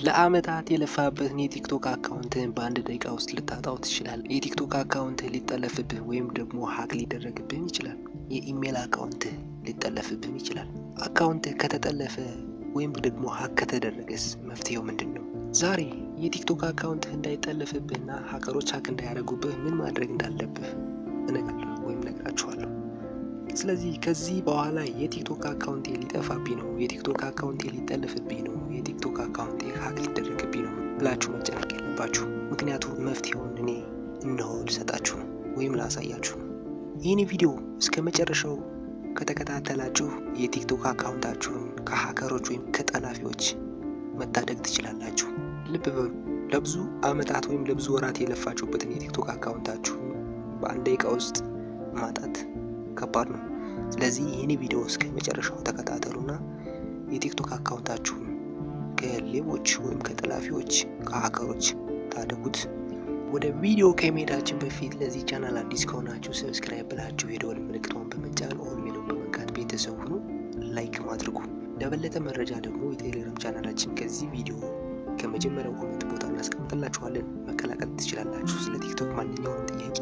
ለአመታት የለፋበትን የቲክቶክ አካውንትህን በአንድ ደቂቃ ውስጥ ልታጣው ትችላለህ። የቲክቶክ አካውንትህ ሊጠለፍብህ ወይም ደግሞ ሀክ ሊደረግብህም ይችላል። የኢሜል አካውንትህ ሊጠለፍብህም ይችላል። አካውንትህ ከተጠለፈ ወይም ደግሞ ሀክ ከተደረገስ መፍትሄው ምንድን ነው? ዛሬ የቲክቶክ አካውንትህ እንዳይጠለፍብህና ሀከሮች ሀክ እንዳያደርጉብህ ምን ማድረግ እንዳለብህ እነግራለሁ ወይም እነግራችኋለሁ። ስለዚህ ከዚህ በኋላ የቲክቶክ አካውንቴ ሊጠፋብኝ ነው፣ የቲክቶክ አካውንቴ ሊጠለፍብኝ ነው፣ የቲክቶክ አካውንቴ ሀክ ሊደረግብኝ ነው ብላችሁ መጨነቅ የለባችሁ። ምክንያቱም መፍትሄውን እኔ እነሆ ልሰጣችሁ ነው ወይም ላሳያችሁ ነው። ይህን ቪዲዮ እስከ መጨረሻው ከተከታተላችሁ የቲክቶክ አካውንታችሁን ከሀከሮች ወይም ከጠላፊዎች መታደግ ትችላላችሁ። ልብ በሉ፣ ለብዙ አመታት ወይም ለብዙ ወራት የለፋችሁበትን የቲክቶክ አካውንታችሁን በአንድ ደቂቃ ውስጥ ማጣት ከባድ ነው። ስለዚህ ይህን ቪዲዮ እስከ መጨረሻው ተከታተሉና የቲክቶክ አካውንታችሁን ከሌቦች ወይም ከጠላፊዎች ከሀከሮች ታደጉት። ወደ ቪዲዮ ከመሄዳችን በፊት ለዚህ ቻናል አዲስ ከሆናችሁ ሰብስክራይብ ብላችሁ የደወል ምልክቷን በመጫን ኦል ሚለውን በመንካት ቤተሰብ ሁኑ። ላይክ ማድረጉ። ለበለጠ መረጃ ደግሞ የቴሌግራም ቻናላችን ከዚህ ቪዲዮ ከመጀመሪያው ኮሜንት ቦታ እናስቀምጥላችኋለን፣ መቀላቀል ትችላላችሁ። ስለ ቲክቶክ ማንኛውንም ጥያቄ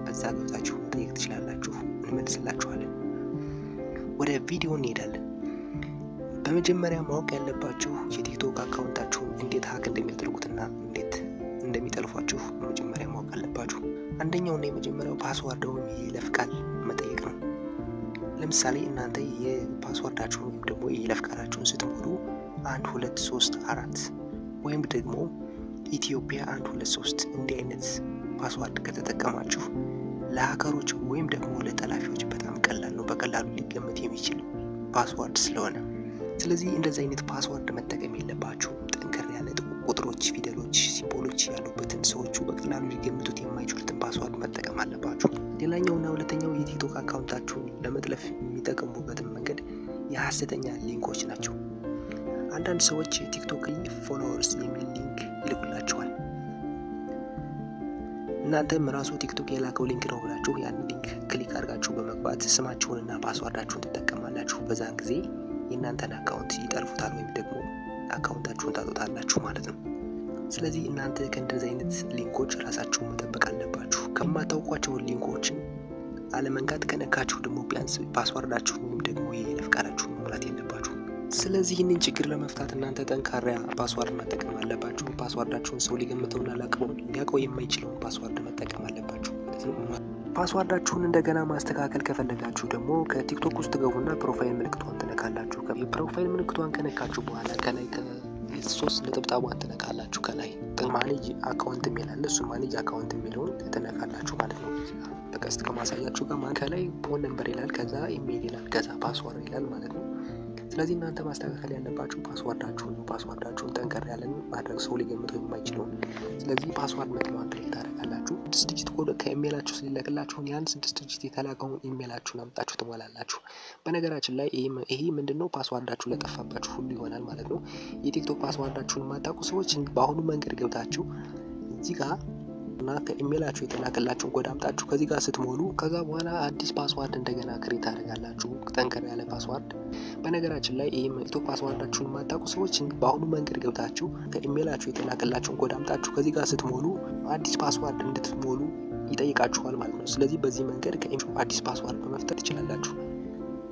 በዛ ገብታችሁ መጠየቅ ትችላላችሁ፣ እንመልስላችኋለን። ወደ ቪዲዮ እንሄዳለን። በመጀመሪያ ማወቅ ያለባችሁ የቲክቶክ አካውንታችሁን እንዴት ሀክ እንደሚያደርጉትና እንዴት እንደሚጠልፏችሁ በመጀመሪያ ማወቅ አለባችሁ። አንደኛውና የመጀመሪያው ፓስዋርድ ወይም የይለፍ ቃል መጠየቅ ነው። ለምሳሌ እናንተ የፓስዋርዳችሁን ወይም ደግሞ የይለፍ ቃላችሁን ስትሞሉ 1 2 3 4 ወይም ደግሞ ኢትዮጵያ 1 2 3 እንዲህ አይነት ፓስዋርድ ከተጠቀማችሁ ለሀከሮች ወይም ደግሞ ለጠላፊዎች በጣም ቀላል ነው፣ በቀላሉ ሊገመት የሚችል ፓስዋርድ ስለሆነ። ስለዚህ እንደዚህ አይነት ፓስዋርድ መጠቀም የለባችሁም። ጠንከር ያለ ቁጥሮች፣ ፊደሎች፣ ሲምቦሎች ያሉበትን ሰዎቹ በቀላሉ ሊገምቱት የማይችሉትን ፓስዋርድ መጠቀም አለባችሁ። ሌላኛውና ሁለተኛው የቲክቶክ አካውንታችሁን ለመጥለፍ የሚጠቀሙበትን መንገድ የሀሰተኛ ሊንኮች ናቸው። አንዳንድ ሰዎች ቲክቶክ ፎሎወርስ የሚል ሊንክ ይልኩላችኋል። እናንተም ራሱ ቲክቶክ የላከው ሊንክ ነው ብላችሁ ያን ሊንክ ክሊክ አድርጋችሁ በመግባት ስማችሁንና ፓስዋርዳችሁን ትጠቀማላችሁ። በዛን ጊዜ የእናንተን አካውንት ይጠልፉታል ወይም ደግሞ አካውንታችሁን ታጡታላችሁ ማለት ነው። ስለዚህ እናንተ ከእንደዚህ አይነት ሊንኮች ራሳችሁን መጠበቅ አለባችሁ። ከማታውቋቸው ሊንኮችን አለመንካት፣ ከነካችሁ ደግሞ ቢያንስ ፓስዋርዳችሁን ወይም ደግሞ የይለፍ ቃላችሁን መሙላት የለባችሁ። ስለዚህ ይህንን ችግር ለመፍታት እናንተ ጠንካራ ፓስዋርድ መጠቀም አለባችሁ። ፓስዋርዳችሁን ሰው ሊገምተውና ሊያውቀው የማይችለውን ፓስዋርድ መጠቀም አለባችሁ ማለት ነው። ፓስዋርዳችሁን እንደገና ማስተካከል ከፈለጋችሁ ደግሞ ከቲክቶክ ውስጥ ገቡና ፕሮፋይል ምልክቷን ትነካላችሁ። የፕሮፋይል ምልክቷን ከነካችሁ በኋላ ከላይ ሶስት ነጠብጣቧን ትነካላችሁ። ከላይ ማኔጅ አካውንት የሚላለ እሱ ማኔጅ አካውንት የሚለውን ትነካላችሁ ማለት ነው። በቀስት ከማሳያችሁ ጋር ከላይ ፎን ነምበር ይላል፣ ከዛ ኢሜይል ይላል፣ ከዛ ፓስዋርድ ይላል ማለት ነው። ስለዚህ እናንተ ማስተካከል ያለባችሁ ፓስዋርዳችሁን ጠንከር ያለን ማድረግ ሰው ሊገምተው የማይችለውን። ስለዚህ ፓስዋርድ ምትለዋን ክሊክ ታደርጋላችሁ። 6 ዲጂት ኮድ ከኢሜይላችሁ ሲላክላችሁን ያን 6 ዲጂት የተላከውን ኢሜይላችሁን አምጣችሁ ትሞላላችሁ። በነገራችን ላይ ይሄ ምንድነው ፓስዋርዳችሁ ለጠፋባችሁ ሁሉ ይሆናል ማለት ነው። የቲክቶክ ፓስዋርዳችሁን የማታውቁ ሰዎች በአሁኑ መንገድ ገብታችሁ እዚህ ጋር እና ከኢሜይላችሁ የተላከላችሁን ኮድ አምጣችሁ ከዚህ ጋር ስትሞሉ ከዛ በኋላ አዲስ ፓስዋርድ እንደገና ክሬት ታደርጋላችሁ፣ ጠንከር ያለ ፓስዋርድ። በነገራችን ላይ ይሄ ቲክቶክ ፓስዋርዳችሁን የማታውቁ ሰዎች በአሁኑ መንገድ ገብታችሁ ከኢሜይላችሁ የተላከላችሁን ኮድ አምጣችሁ ከዚህ ጋር ስትሞሉ አዲስ ፓስዋርድ እንድትሞሉ ይጠይቃችኋል ማለት ነው። ስለዚህ በዚህ መንገድ አዲስ ፓስዋርድ በመፍጠር ትችላላችሁ።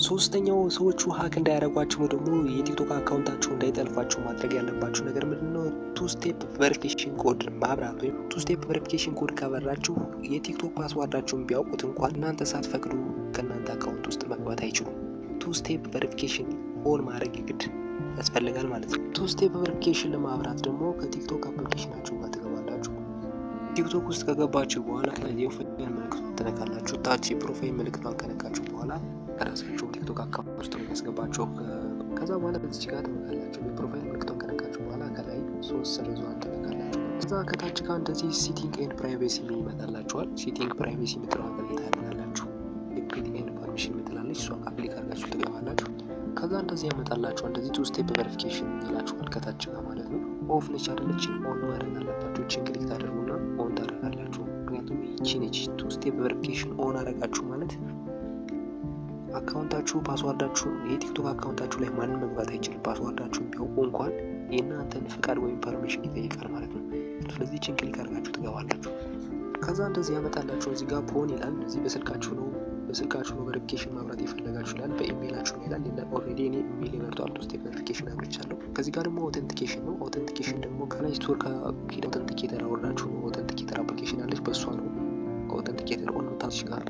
ሶስተኛው ሰዎቹ ሀክ እንዳያደርጓችሁ ደግሞ የቲክቶክ አካውንታችሁ እንዳይጠልፏችሁ ማድረግ ያለባችሁ ነገር ምንድነው? 2 ስቴፕ ቬሪፊኬሽን ኮድ ማብራት ወይም 2 ስቴፕ ቬሪፊኬሽን ኮድ ካበራችሁ የቲክቶክ ፓስዋርዳችሁን ቢያውቁት እንኳን እናንተ ሳትፈቅዱ ከእናንተ አካውንት ውስጥ መግባት አይችሉም። 2 ስቴፕ ቬሪፊኬሽን ኦን ማድረግ ግድ ያስፈልጋል ማለት ነው። 2 ስቴፕ ቬሪፊኬሽን ለማብራት ደግሞ ከቲክቶክ አፕሊኬሽናችሁ ጋር ትገባላችሁ። ቲክቶክ ውስጥ ከገባችሁ በኋላ የፕሮፋይል ምልክቱን ትነካላችሁ። ታች የፕሮፋይል ምልክቱን ከነካችሁ በኋላ ከራሳችሁ ቲክቶክ አካውንት ውስጥ ነው ያስገባችሁ። ከዛ በኋላ በዚህ ጋር ትነካላችሁ። የፕሮፋይል ምልክቱን ከነካችሁ በኋላ ከላይ 3 ሰረዟን ትነካላችሁ። ከዛ ከታች ጋር እንደዚህ ሴቲንግ ኤንድ ፕራይቬሲ ይመጣላችኋል። ሴቲንግ ፕራይቬሲ የምትለዋን ክሊክ ታደርጋላችሁ። ሴኩሪቲ ኤንድ ፐርሚሽን የምትላለች እሷ ጋር ክሊክ አድርጋችሁ ትገባላችሁ። ከዛ እንደዚህ ያመጣላችኋል። እንደዚህ 2 ስቴፕ ቬሪፊኬሽን ይላችኋል ከታች ጋር ማለት ነው። ኦፍ ነች አይደለች? ኦን ማድረግ አለባችሁ። እቺን ክሊክ ታደርጉና ኦን ታደርጋላችሁ። ምክንያቱም ይቺ ነች 2 ስቴፕ ቬሪፊኬሽን ኦን አደረጋችሁ ማለት አካውንታችሁ ፓስዋርዳችሁ የቲክቶክ አካውንታችሁ ላይ ማንም መግባት አይችልም። ፓስዋርዳችሁን ቢያውቁ እንኳን የእናንተን ፍቃድ ወይም ፐርሚሽን ይጠይቃል ማለት ነው። ስለዚህ ችን ክሊክ አድርጋችሁ ትገባላችሁ። ከዛ እንደዚህ ያመጣላችሁ እዚህ ጋር ፖን ይላል። እዚህ በስልካችሁ ነው ቬሪፊኬሽን ማብራት የፈለጋችሁ ይላል። በኢሜይላችሁ ነው ይላል። ኦልሬዲ እኔ ኢሜይል ይመርጧል 2 ስቴፕ ቬሪፊኬሽን አብርቻለሁ። ከዚህ ጋር ደግሞ ኦተንቲኬሽን ነው። ኦተንቲኬሽን ደግሞ ከላይ ስቶር ከሄደ ኦተንቲኬተር አወርዳችሁ ነው። ኦተንቲኬተር አፕሊኬሽን አለች፣ በእሷ ነው ኦተንቲኬተር ኦን ታች ጋር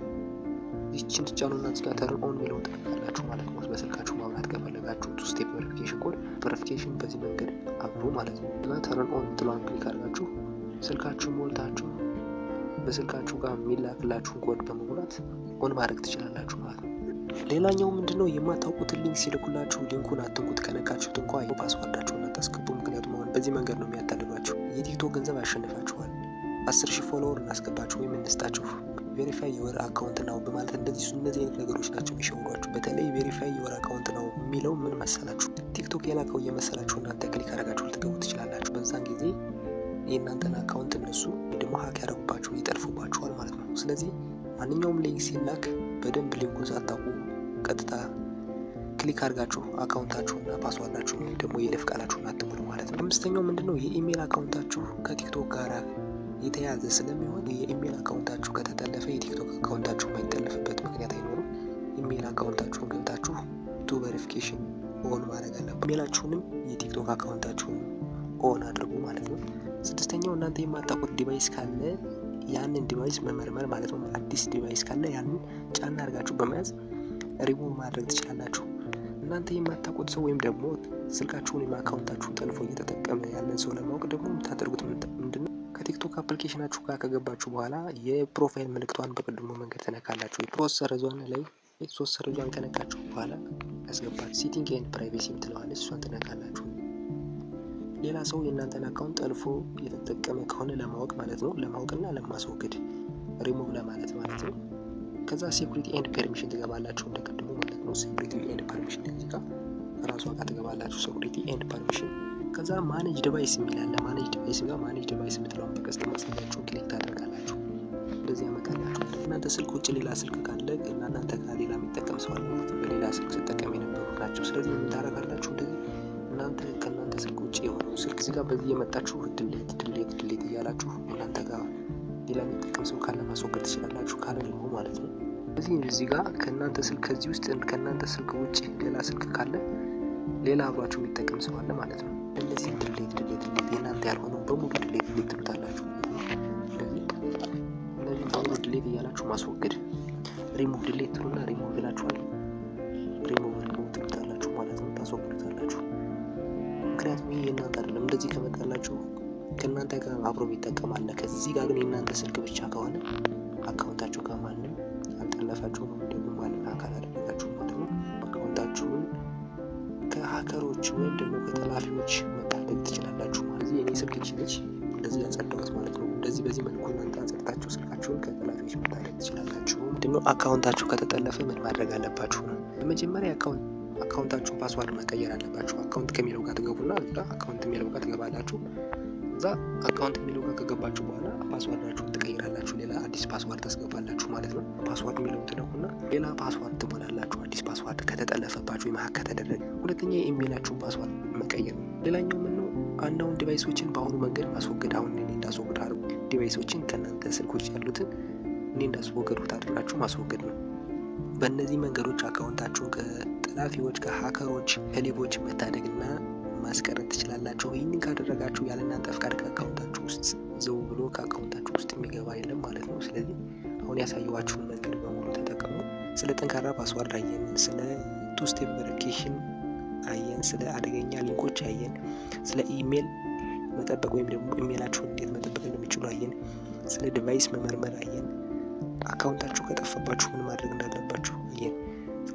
ይችን ትጫኑና እዚህ ጋር ተርን ኦን የሚለውን ትነካላችሁ ማለት ነው። በስልካችሁ ማብራት ከፈለጋችሁ 2 ስቴፕ ቬሪፊኬሽን ኮድ ቬሪፊኬሽን በዚህ መንገድ አብሩ ማለት ነው። እና ተርን ኦን ትሏን ክሊክ አድርጋችሁ ስልካችሁ ሞልታችሁ በስልካችሁ ጋር የሚላክላችሁን ኮድ በመሙላት ኦን ማድረግ ትችላላችሁ ማለት ነው። ሌላኛው ምንድነው የማታውቁትን ሊንክ ሲልኩላችሁ ሊንኩን አትንኩት። ከነካችሁት እንኳን ፓስዋርዳችሁን አታስገቡ። ምክንያቱም አሁን በዚህ መንገድ ነው የሚያታልሏችሁ። የቲክቶክ ገንዘብ አሸንፋችኋል፣ 10,000 ፎሎወር እናስገባችሁ ወይም እንስጣችሁ፣ ቬሪፋይ የወር አካውንት ነው በማለት እነዚህ አይነት ነገሮች ናቸው የሚሸውዷችሁ። በተለይ ቬሪፋይ የወር አካውንት ነው የሚለው ምን መሰላችሁ? ቲክቶክ የላከው እየመሰላችሁ እናንተ ክሊክ አድርጋችሁ ልትገቡ ትችላላችሁ። በዛን ጊዜ የእናንተን አካውንት እነሱ ደግሞ ሀክ ያደርጉባችሁ ይጠልፉባችኋል ማለት ነው። ስለዚህ ማንኛውም ሊንክ ሲላክ በደንብ ሊንኩን ሳታውቁ ቀጥታ ክሊክ አድርጋችሁ አካውንታችሁና ፓስዋርዳችሁ ወይም ደግሞ የይለፍ ቃላችሁን አትሙሉ ማለት ነው። አምስተኛው ምንድነው የኢሜል አካውንታችሁ ከቲክቶክ ጋር የተያዘ ስለሚሆን የኢሜል አካውንታችሁ ከተጠለፈ የቲክቶክ አካውንታችሁ የማይጠለፍበት ምክንያት አይኖርም። ኢሜል አካውንታችሁን ገብታችሁ ቱ ቬሪፊኬሽን ኦን ማድረግ አለበት። ኢሜላችሁንም የቲክቶክ አካውንታችሁን ኦን አድርጉ ማለት ነው። ስድስተኛው እናንተ የማታውቁት ዲቫይስ ካለ ያንን ዲቫይስ መመርመር ማለት ነው። አዲስ ዲቫይስ ካለ ያንን ጫና አድርጋችሁ በመያዝ ሪሙቭ ማድረግ ትችላላችሁ። እናንተ የማታውቁት ሰው ወይም ደግሞ ስልካችሁን ወይም አካውንታችሁን ጠልፎ እየተጠቀመ ያለን ሰው ለማወቅ ደግሞ የምታደርጉት ምንድነው? ከቲክቶክ አፕሊኬሽናችሁ ጋር ከገባችሁ በኋላ የፕሮፋይል ምልክቷን በቅድሞ መንገድ ትነካላችሁ። ሶስት ሰረዟን ከነካችሁ በኋላ ያስገባችሁ ሴቲንግ ኤንድ ፕራይቬሲ የምትለዋለች፣ እሷን ትነካላችሁ። ሌላ ሰው የእናንተን አካውንት ጠልፎ እየተጠቀመ ከሆነ ለማወቅ ማለት ነው፣ ለማወቅና ለማስወገድ ሪሙቭ ለማለት ማለት ነው። ከዛ ሴኩሪቲ ኤንድ ፐርሚሽን ትገባላችሁ እንደቀድሞ ማለት ነው። ሴኩሪቲ ኤንድ ፐርሚሽን እዚህ ጋር ራሷ ጋር ትገባላችሁ፣ ሴኩሪቲ ኤንድ ፐርሚሽን። ከዛ ማኔጅ ዲቫይስ የሚላለ ማኔጅ ዲቫይስ ጋር ማኔጅ ዲቫይስ የምትለውን በቀስት ማሳያችሁን ክሊክ ታደርጋላችሁ። እንደዚህ ያመጣላችሁ። እናንተ ስልክ ውጭ ሌላ ስልክ ካለ እና እናንተ ጋር ሌላ የሚጠቀም ሰው አለ ማለት ነው። በሌላ ስልክ ሲጠቀም የነበሩ ናቸው። ስለዚህ ምን ታደርጋላችሁ? እንደዚህ እናንተ ከእናንተ ስልክ ውጭ የሆነው ስልክ እዚህ ጋር በዚህ የመጣችሁ ድሌት እያላችሁ እናንተ ጋር ሌላ የሚጠቀም ሰው ካለ ማስወገድ ትችላላችሁ፣ ካለ ደግሞ ማለት ነው። ስለዚህ እዚህ ጋር ከእናንተ ስልክ ከዚህ ውስጥ ከእናንተ ስልክ ውጭ ሌላ ስልክ ካለ ሌላ አብሯችሁ የሚጠቀም ሰው አለ ማለት ነው። እነዚህ ድሌት የእናንተ ያልሆነው በሙሉ ድሌት ትሉታላችሁ። እነዚህ በሙሉ ድሌት እያላችሁ ማስወገድ ሪሙቭ ድሌት ትሉና ሪሙቭ ብላችኋል። ሪሙቭ ትሉታላችሁ ማለት ነው፣ ታስወግዱታላችሁ። ምክንያቱም ይህ የእናንተ አይደለም። እንደዚህ ከመጣላችሁ ከእናንተ ጋር አብሮ የሚጠቀም አለ። ከዚህ ጋር ግን የእናንተ ስልክ ብቻ ከሆነ አካውንታችሁ ጋር ማንም አልጠለፋችሁም ወይም ደግሞ ማንም አካል አደረጋችሁ ማለት ነው። አካውንታችሁን ከሀከሮች ወይም ደግሞ ከጠላፊዎች መታደግ ትችላላችሁ ማለት ነው። የኔ ስልክ ነች እንደዚህ ያጸዳሁት ማለት ነው። እንደዚህ በዚህ መልኩ እናንተ አጸድታችሁ ስልካችሁን ከጠላፊዎች መታደግ ትችላላችሁ። ምንድነው አካውንታችሁ ከተጠለፈ ምን ማድረግ አለባችሁ ነው? በመጀመሪያ አካውንታችሁን ፓስዋርድ መቀየር አለባችሁ። አካውንት ከሚለው ጋር ትገቡና እዛ አካውንት የሚለው ጋር ትገባላችሁ። እዛ አካውንት የሚለው ጋር ከገባችሁ በኋላ ፓስዋርዳችሁን ትቀይራላችሁ። ሌላ አዲስ ፓስዋርድ ታስገባላችሁ ማለት ነው። ፓስዋርድ የሚለውን ትነኩና ሌላ ፓስዋርድ ትሞላላችሁ። አዲስ ፓስዋርድ ከተጠለፈባችሁ ወይም ሀክ ከተደረገ። ሁለተኛ የኢሜይላችሁን ፓስዋርድ መቀየር ነው። ሌላኛው ምን ነው? አንዳንድ ዲቫይሶችን በአሁኑ መንገድ ማስወገድ። አሁን እኔ እንዳስወግድ አድርጉ። ዲቫይሶችን ከእናንተ ስልኮች ያሉትን እኔ እንዳስወገዱት አድርጋችሁ ማስወገድ ነው። በእነዚህ መንገዶች አካውንታችሁን ከጠላፊዎች፣ ከሀከሮች፣ ከሌቦች መታደግና ማስቀረት ትችላላችሁ። ይህንን ካደረጋችሁ ያለ እናንተ ፍቃድ ከአካውንታችሁ ውስጥ ዘው ብሎ ከአካውንታችሁ ውስጥ የሚገባ የለም ማለት ነው። ስለዚህ አሁን ያሳየኋችሁን መንገድ በሙሉ ተጠቀሙ። ስለ ጠንካራ ፓስዋርድ አየን፣ ስለ ቱ ስቴፕ ቬሪፊኬሽን አየን፣ ስለ አደገኛ ሊንኮች አየን፣ ስለ ኢሜል መጠበቅ ወይም ደግሞ ኢሜላችሁን እንዴት መጠበቅ እንደሚችሉ አየን፣ ስለ ዲቫይስ መመርመር አየን፣ አካውንታችሁ ከጠፋባችሁ ምን ማድረግ እንዳለባችሁ አየን።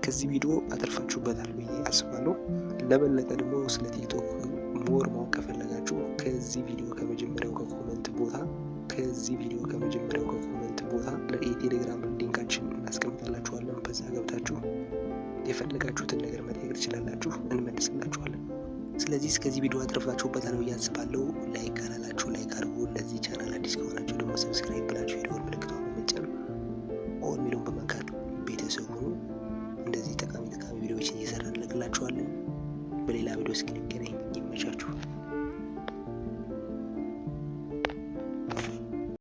ከዚህ ቪዲዮ አተርፋችሁበታል ብዬ አስባለሁ። ለበለጠ ደግሞ ስለ ቲክቶክ ሞር ማወቅ ከፈለጋችሁ ከዚህ ቪዲዮ ከመጀመሪያው ከኮመንት ቦታ ለቴሌግራም ሊንካችን እናስቀምጣላችኋለን። በዛ ገብታችሁ የፈለጋችሁትን ነገር መጠየቅ ትችላላችሁ፣ እንመልስላችኋለን። ስለዚህ እስከዚህ ቪዲዮ አተርፋችሁበታል ብዬ አስባለሁ። ላይክ ካላላችሁ ላይክ አድርጉ። ለዚህ ቻናል አዲስ ከሆናችሁ ደግሞ ሰብስክራይብ ብላችሁ የደወል ምልክቱን በመጫን ኦል ሚሊዮን በመንካት ቤተሰብ ሁኑ። እንደዚህ ጠቃሚ ቪዲዮዎችን እየሰራን እንልክላችኋለን። በሌላ ቪዲዮ እስክንገናኝ